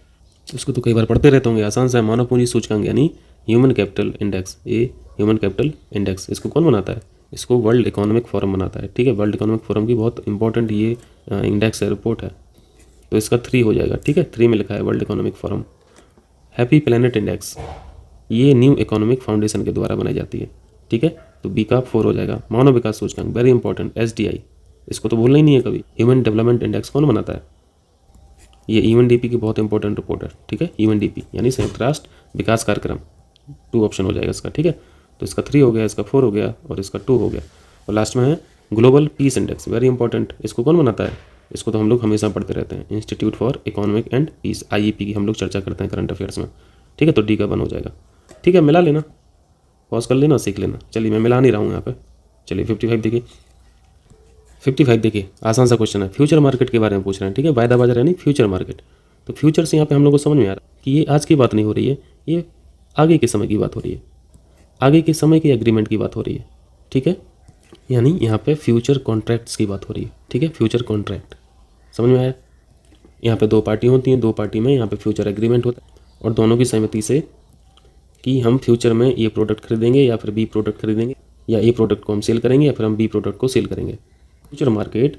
उसको तो कई बार पढ़ते रहते होंगे, आसान सा है। मानव पूंजी सूचकांक यानी ह्यूमन कैपिटल इंडेक्स, ये ह्यूमन कैपिटल इंडेक्स, इसको कौन बनाता है? इसको वर्ल्ड इकोनॉमिक फोरम बनाता है, ठीक है। वर्ल्ड इकोनॉमिक फोरम की बहुत इंपॉर्टेंट ये इंडेक्स है, रिपोर्ट है, तो इसका 3 हो जाएगा, ठीक है। 3 में लिखा है world economic forum. Happy planet index, ये न्यू इकोनॉमिक फाउंडेशन के द्वारा बनाई जाती है, ठीक है, तो बी का 4 हो जाएगा। मानव विकास सूचकांक वेरी इंपॉर्टेंट, SDI, इसको तो बोलना ही नहीं है कभी। ह्यूमन डेवलपमेंट इंडेक्स कौन बनाता है? ये UNDP की बहुत इंपॉर्टेंट रिपोर्ट है, ठीक है। UNDP यानी संयुक्त राष्ट्र विकास कार्यक्रम, 2 ऑप्शन हो जाएगा इसका, ठीक है। तो इसका 3 हो गया, इसका 4 हो गया और इसका 2 हो गया। और लास्ट में है global peace index, very important, इसको कौन बनाता है? इसको तो हम लोग हमेशा पढ़ते रहते हैं, institute for economic and peace, IEP की हम लोग चर्चा करते हैं करंट अफेयर्स में, ठीक है। तो डी का 1 हो जाएगा, ठीक है। मिला लेना, पॉज कर लेना, सीख लेना। चलिए मैं मिला नहीं रहा हूँ यहाँ पे। चलिए 55 देखिए, 55 देखिए, आसान सा क्वेश्चन है, फ्यूचर मार्केट के बारे में पूछ रहे हैं, ठीक है। वायदा बाजार यानी फ्यूचर मार्केट। तो फ्यूचर से यहाँ पे हम लोग को समझ में आ रहा है कि ये आज की बात नहीं हो रही है, ये आगे के समय की बात हो रही है, आगे के समय के एग्रीमेंट की बात हो रही है, ठीक है। यानी यहाँ पे फ्यूचर कॉन्ट्रैक्ट्स की बात हो रही है, ठीक है, फ्यूचर कॉन्ट्रैक्ट, समझ में आया। यहाँ पे 2 पार्टी होती हैं, 2 पार्टी में यहाँ पे फ्यूचर एग्रीमेंट होता है और दोनों की सहमति से कि हम फ्यूचर में ये प्रोडक्ट खरीदेंगे या फिर बी प्रोडक्ट खरीदेंगे, या ए प्रोडक्ट को हम सेल करेंगे या फिर हम बी प्रोडक्ट को सेल करेंगे। फ्यूचर मार्केट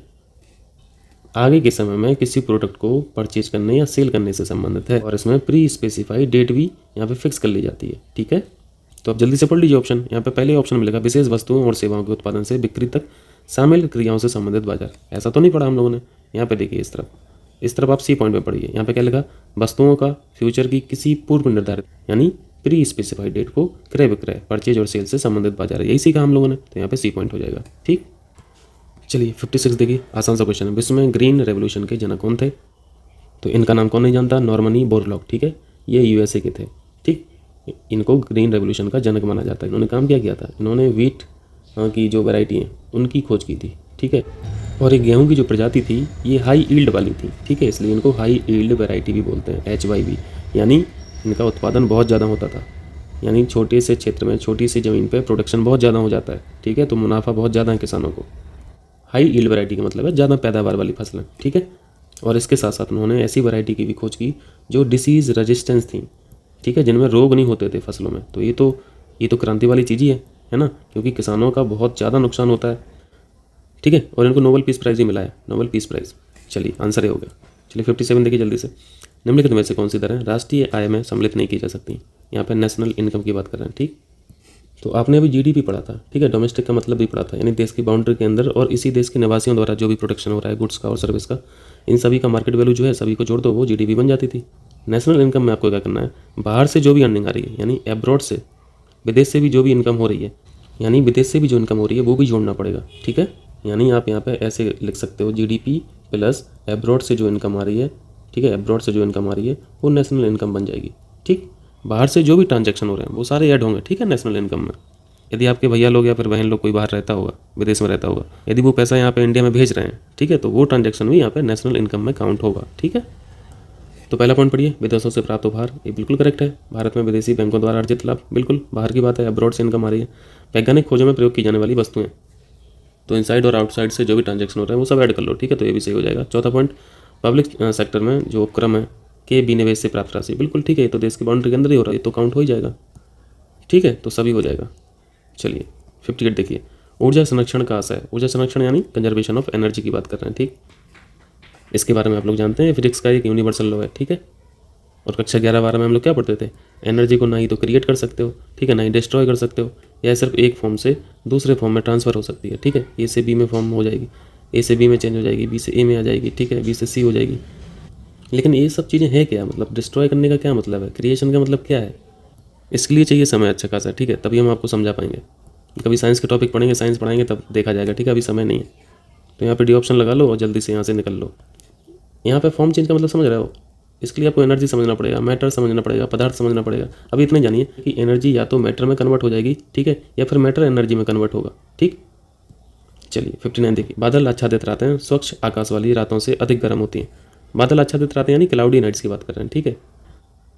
आगे के समय में किसी प्रोडक्ट को परचेज करने या सेल करने से संबंधित है और इसमें प्री स्पेसिफाइड डेट भी यहाँ पे फिक्स कर ली जाती है, ठीक है। तो आप जल्दी से पढ़ लीजिए ऑप्शन, यहाँ पे पहले ऑप्शन मिलेगा विशेष वस्तुओं और सेवाओं के उत्पादन से बिक्री तक शामिल क्रियाओं से संबंधित बाजार। ऐसा तो नहीं पढ़ा हम लोगों ने। यहाँ पे देखिए इस तरफ आप सी पॉइंट पे पढ़िए, यहाँ पे क्या लिखा, वस्तुओं का फ्यूचर की किसी पूर्व निर्धारित यानी प्री स्पेसिफाइड डेट को क्रय विक्रय, परचेज और सेल से संबंधित बाजार है, यही सीखा हम लोगों ने, तो यहाँ पे सी पॉइंट हो जाएगा, ठीक। चलिए 56 देखिए, आसान सा क्वेश्चन है, विश्व में ग्रीन रेवोल्यूशन के जनक कौन थे? तो इनका नाम कौन नहीं जानता, नॉर्मनी बोरलॉग, ठीक है, ये USA के थे, ठीक। इनको ग्रीन रेवोल्यूशन का जनक माना जाता है। इन्होंने काम क्या किया था, इन्होंने व्हीट की जो वैरायटी है उनकी खोज की थी, ठीक है। और एक गेहूं की जो प्रजाति थी ये हाई ईल्ड वाली थी, ठीक है, इसलिए इनको हाई ईल्ड वैरायटी भी बोलते हैं, HYV, यानी इनका उत्पादन बहुत ज़्यादा होता था, यानी छोटे से क्षेत्र में, छोटी सी ज़मीन पे प्रोडक्शन बहुत ज़्यादा हो जाता है, ठीक है, तो मुनाफा बहुत ज़्यादा है किसानों को। हाई ईल्ड वैरायटी का मतलब है ज़्यादा पैदावार वाली फसलें, ठीक है। और इसके साथ साथ उन्होंने ऐसी वैरायटी की भी खोज की जो डिसीज़ रेजिस्टेंस थी, ठीक है, जिनमें रोग नहीं होते थे फसलों में। तो ये तो क्रांति वाली चीज़ ही है ना, क्योंकि किसानों का बहुत ज़्यादा नुकसान होता है, ठीक है। और इनको नोबेल पीस प्राइज़ ही मिला है, नोबेल पीस प्राइज़। चलिए आंसर ये हो गया। चलिए 57 देखिए जल्दी से, निम्नलिखित में से कौन सी दरें राष्ट्रीय आय में सम्मिलित नहीं की जा सकती? यहाँ पे नेशनल इनकम की बात कर रहे हैं। ठीक, तो आपने अभी जीडीपी पढ़ा था, ठीक है, डोमेस्टिक का मतलब भी पढ़ा था, यानी देश की बाउंड्री के अंदर और इसी देश के निवासियों द्वारा जो भी प्रोडक्शन हो रहा है गुड्स का और सर्विस का, इन सभी का मार्केट वैल्यू जो है सभी को जोड़ दो, वो जीडीपी बन जाती थी। नेशनल इनकम में आपको क्या करना है, बाहर से जो भी अर्निंग आ रही है, यानी एब्रॉड से, विदेश से भी जो भी इनकम हो रही है, यानी विदेश से भी जो इनकम हो रही है वो भी जोड़ना पड़ेगा। ठीक है, यानी आप यहाँ पे ऐसे लिख सकते हो, जीडीपी प्लस एब्रॉड से जो इनकम आ रही है, ठीक है, एब्रॉड से जो इनकम आ रही है वो नेशनल इनकम बन जाएगी। ठीक, बाहर से जो भी ट्रांजैक्शन हो रहे हैं वो सारे ऐड होंगे, ठीक है, नेशनल इनकम में। यदि आपके भैया लोग या फिर बहन लोग कोई बाहर रहता होगा, विदेश में रहता होगा, यदि वो पैसा यहाँ पे इंडिया में भेज रहे हैं, ठीक है, तो वो ट्रांजैक्शन भी यहाँ पे नेशनल इनकम में काउंट होगा। ठीक है, तो पहला पॉइंट पढ़िए, विदेशों से प्राप्त उपहार, ये बिल्कुल करेक्ट है। भारत में विदेशी बैंकों द्वारा अर्जित लाभ, बिल्कुल बाहर की बात है, अब्रॉड से इनकम आ रही है। वैज्ञानिक खोजों में प्रयोग की जाने वाली वस्तुएं, तो इनसाइड और आउटसाइड से जो भी ट्रांजैक्शन हो रहा है वो सब ऐड कर लो। ठीक है, तो ये भी सही हो जाएगा। चौथा पॉइंट, पब्लिक सेक्टर में जो उपक्रम है के विनिवेश से प्राप्त राशि, बिल्कुल ठीक है, ये तो देश की बाउंड्री के अंदर ही हो रहा है, तो काउंट हो ही जाएगा। ठीक है, तो सभी हो जाएगा। चलिए 58 देखिए, ऊर्जा संरक्षण का आशय, ऊर्जा संरक्षण यानी कंजर्वेशन ऑफ एनर्जी की बात कर रहे हैं। ठीक, इसके बारे में आप लोग जानते हैं, फिजिक्स का एक यूनिवर्सल लॉ है। ठीक है, और कक्षा 11-12 में हम लोग क्या पढ़ते थे, एनर्जी को ना ही तो क्रिएट कर सकते हो, ठीक है, ना ही डिस्ट्रॉय कर सकते हो, यह सिर्फ एक फॉर्म से दूसरे फॉर्म में ट्रांसफ़र हो सकती है। ठीक है, ए से बी में फॉर्म हो जाएगी, ए से बी में चेंज हो जाएगी, बी से ए में आ जाएगी, ठीक है, बी से सी हो जाएगी। लेकिन ये सब चीज़ें हैं क्या, मतलब डिस्ट्रॉय करने का क्या मतलब है, क्रिएशन का मतलब क्या है, इसके लिए चाहिए समय अच्छा खासा। ठीक है, तभी हम आपको समझा पाएंगे। कभी साइंस के टॉपिक पढ़ेंगे, साइंस पढ़ाएंगे तब देखा जाएगा। ठीक है, अभी समय नहीं है, तो यहाँ पे डी ऑप्शन लगा लो और जल्दी से यहाँ से निकल लो। यहाँ पे फॉर्म चेंज का मतलब समझ रहे हो, इसके लिए आपको एनर्जी समझना पड़ेगा, मैटर समझना पड़ेगा, पदार्थ समझना पड़ेगा। अभी इतने जानिए कि एनर्जी या तो मैटर में कन्वर्ट हो जाएगी, ठीक है, या फिर मैटर एनर्जी में कन्वर्ट होगा। ठीक, चलिए 59 देखिए, बादल आच्छादित रातें हैं स्वच्छ आकाश वाली रातों से अधिक गर्म होती हैं। बादल आच्छादित रातें यानी क्लाउडी नाइट्स की बात कर रहे हैं। ठीक है,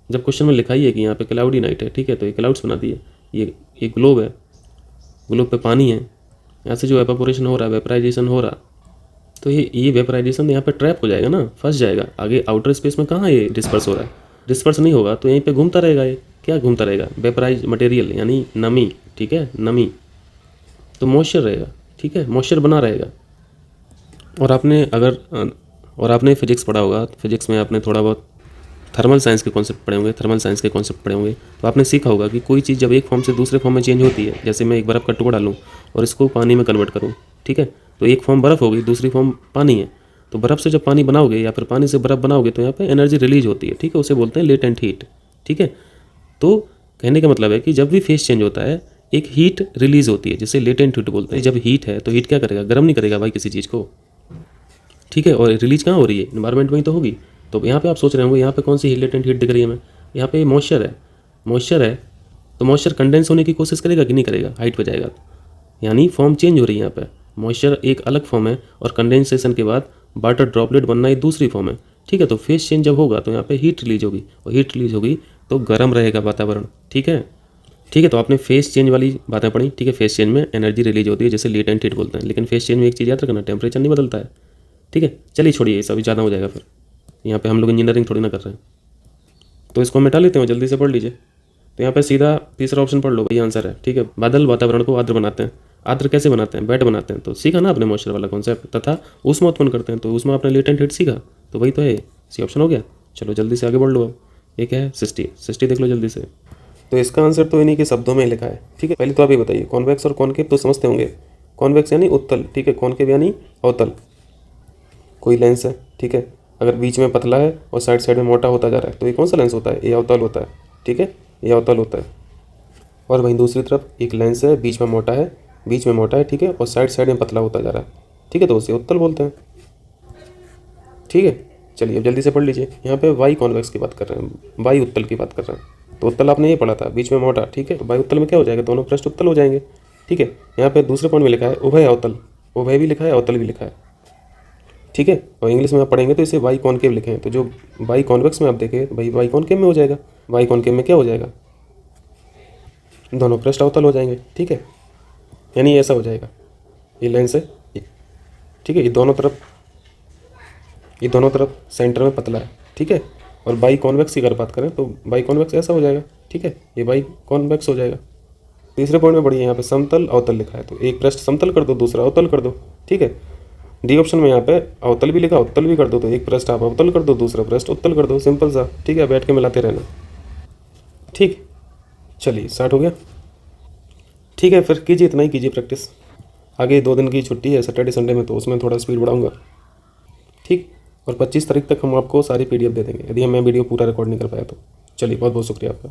जब क्वेश्चन में लिखा ही है कि यहाँ पे क्लाउडी नाइट है, ठीक है, तो ये क्लाउड्स बना दिए, ये ग्लोब है, ग्लोब पे पानी है, यहाँ से जो एवापोरेशन हो रहा है, वेपराइजेशन हो रहा, तो ये वेपराइजेशन यहाँ पे ट्रैप हो जाएगा ना, फंस जाएगा। आगे आउटर स्पेस में कहाँ ये डिस्पर्स हो रहा है, डिस्पर्स नहीं होगा तो यहीं पे घूमता रहेगा। ये क्या घूमता रहेगा, वेपराइज मटेरियल यानी नमी। ठीक है, नमी तो मॉइस्चर रहेगा, ठीक है, मॉइस्चर बना रहेगा। और आपने फिजिक्स पढ़ा होगा, फिजिक्स में आपने थोड़ा बहुत थर्मल साइंस के कॉन्सेप्ट पढ़े होंगे, तो आपने सीखा होगा कि कोई चीज़ जब एक फॉर्म से दूसरे फॉर्म में चेंज होती है, जैसे मैं एक बर्फ़ का टुकड़ा लूँ और इसको पानी में कन्वर्ट करूँ, ठीक है, तो एक फॉर्म बर्फ़ होगी, दूसरी फॉर्म पानी है, तो बर्फ़ से जब पानी बनाओगे या फिर पानी से बर्फ़ बनाओगे तो यहाँ पे एनर्जी रिलीज होती है। ठीक है, उसे बोलते हैं लेटेंट हीट। ठीक है, तो कहने का मतलब है कि जब भी फेस चेंज होता है एक हीट रिलीज होती है, जिसे लेटेंट हीट बोलते हैं। जब हीट है तो हीट क्या करेगा, गर्म नहीं करेगा भाई किसी चीज़ को। ठीक है, और रिलीज कहाँ हो रही है, इन्वायरमेंट में ही तो होगी। तो यहाँ पे आप सोच रहे होंगे यहाँ पे कौन सी लेटेंट हीट दिख रही है हमें, यहाँ पे मॉइस्चर है, तो मॉइस्चर कंडेंस होने की कोशिश करेगा कि नहीं करेगा, हाइट पे जाएगा, यानी फॉर्म चेंज हो रही है। यहाँ पे मॉइस्चर एक अलग फॉर्म है और कंडेंसेशन के बाद वाटर ड्रॉपलेट बनना एक दूसरी फॉर्म है। ठीक है, तो फेस चेंज जब होगा तो यहाँ पे हीट रिलीज होगी, और हीट रिलीज होगी तो गर्म रहेगा वातावरण। ठीक है, तो आपने फेस चेंज वाली बातें पढ़ी। ठीक है, फेस चेंज में एनर्जी रिलीज होती है, जैसे लेटेंट हीट बोलते हैं, लेकिन फेस चेंज में एक चीज़ याद रखना, टेम्परेचर नहीं बदलता है। ठीक है, चलिए छोड़िए, ये सभी ज़्यादा हो जाएगा, फिर यहाँ पे हम लोग इंजीनियरिंग थोड़ी ना कर रहे हैं, तो इसको मिटा लेते हैं, जल्दी से पढ़ लीजिए। तो यहाँ पे सीधा तीसरा ऑप्शन पढ़ लो, वही आंसर है। ठीक है, बादल वातावरण को आर्द्र बनाते हैं। आर्द्र कैसे बनाते हैं, वेट बनाते हैं, तो सीखा ना आपने मॉइस्चर वाला कॉन्सेप्ट। तथा ऊष्मा उत्पन्न करते हैं, तो ऊष्मा आपने लेटेंट हीट सीखा, तो वही तो है, सी ऑप्शन हो गया। चलो जल्दी से आगे बढ़ लो। अब ये क्या है, 60 देख लो जल्दी से। तो इसका आंसर तो इन्हीं के शब्दों में लिखा है। ठीक है, पहले तो आप ये बताइए, कॉन्वेक्स और कॉनकेव तो समझते होंगे। कॉन्वेक्स यानी उत्तल, ठीक है, कॉनकेव यानी अवतल। कोई लेंस है, ठीक है, अगर बीच में पतला है और साइड में मोटा होता जा रहा है तो ये कौन सा लेंस होता है, ये अवतल होता है। ठीक है, ये अवतल होता है। और वहीं दूसरी तरफ एक लेंस है, बीच में मोटा है, ठीक है, और साइड में पतला होता जा रहा है, ठीक है, तो उसे उत्तल बोलते हैं। ठीक है, चलिए अब जल्दी से पढ़ लीजिए। यहाँ पे वाई कॉन्वेक्स की बात कर रहे हैं, वाई उत्तल की बात कर रहे हैं। तो उत्तल आपने ये पढ़ा था, बीच में मोटा, ठीक है, तो वाई उत्तल में क्या हो जाएगा, दोनों पृष्ठ उत्तल हो जाएंगे। ठीक है, यहाँ पे दूसरे पॉइंट में लिखा है उभय अवतल, उभय भी लिखा है, अवतल भी लिखा है। ठीक है, और इंग्लिश में आप पढ़ेंगे तो इसे वाई कॉनकेव लिखे हैं, तो जो वाई कॉन्वेक्स में आप देखें भाई वाई कॉनकेव में हो जाएगा। वाई कॉनकेव में क्या हो जाएगा, दोनों पृष्ठ अवतल हो जाएंगे। ठीक है, यानी ऐसा हो जाएगा, ये लेंस है, ठीक है, ये दोनों तरफ सेंटर में पतला है। ठीक है, और बाई कॉन्वेक्स की अगर बात करें तो बाई कॉन्वेक्स ऐसा हो जाएगा। ठीक है, ये बाई कॉन्वेक्स हो जाएगा। तीसरे पॉइंट में बढ़िए, यहाँ पे समतल अवतल लिखा है, तो एक पृष्ठ समतल कर दो, दूसरा अवतल कर दो। ठीक है, डी ऑप्शन में यहाँ पे अवतल भी लिखा, उत्तल भी कर दो, तो एक पृष्ठ आप अवतल कर दो, दूसरा पृष्ठ उत्तल कर दो, सिंपल सा। ठीक है, बैठ के मिलाते रहना। ठीक, चलिए स्टार्ट हो गया। ठीक है, फिर कीजिए, इतना ही कीजिए प्रैक्टिस। आगे 2 दिन की छुट्टी है सैटरडे संडे में, तो उसमें थोड़ा स्पीड बढ़ाऊंगा। ठीक, और 25 तारीख तक हम आपको सारी PDF दे देंगे, यदि मैं वीडियो पूरा रिकॉर्ड नहीं कर पाया तो। चलिए, बहुत बहुत शुक्रिया आपका।